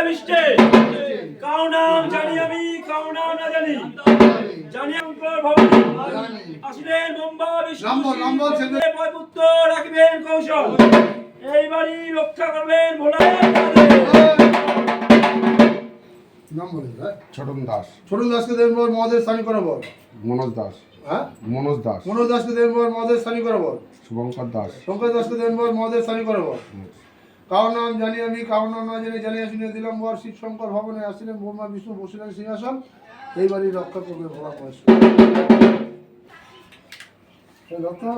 মিষ্টে cow নাম জানি আমি কাউ নাম না জানি জানি অঙ্কর ভবানী আসিলেন বোম্বা বিষ্ণু পুত্র রাখিবেন কৌশল এই বাড়ি রক্ষা করবেন ভোলা নাম বলেন ছোটন দাস। ছোটন দাসকে দেবেন বল মহাদেব স্থানী করা বল। মনোজ দাস। হ্যাঁ মনোজ দাস। মনোজ দাসকে দেবেন বল মহাদেব স্থানী করা বল। শুভঙ্কর দাস। শঙ্কর দাসকে দেবেন বল মহাদেব স্থানী করা বল। কারো নাম জানি আমি কারো নাম না জেনে জানিয়ে শুনে দিলাম বল শিব শঙ্কর ভবনে আসছিলেন ব্রহ্মা বিষ্ণু বসিলেন সিংহাসন এই বাড়ি রক্ষা করবে ভোলা মহেশ্বর। রক্ষা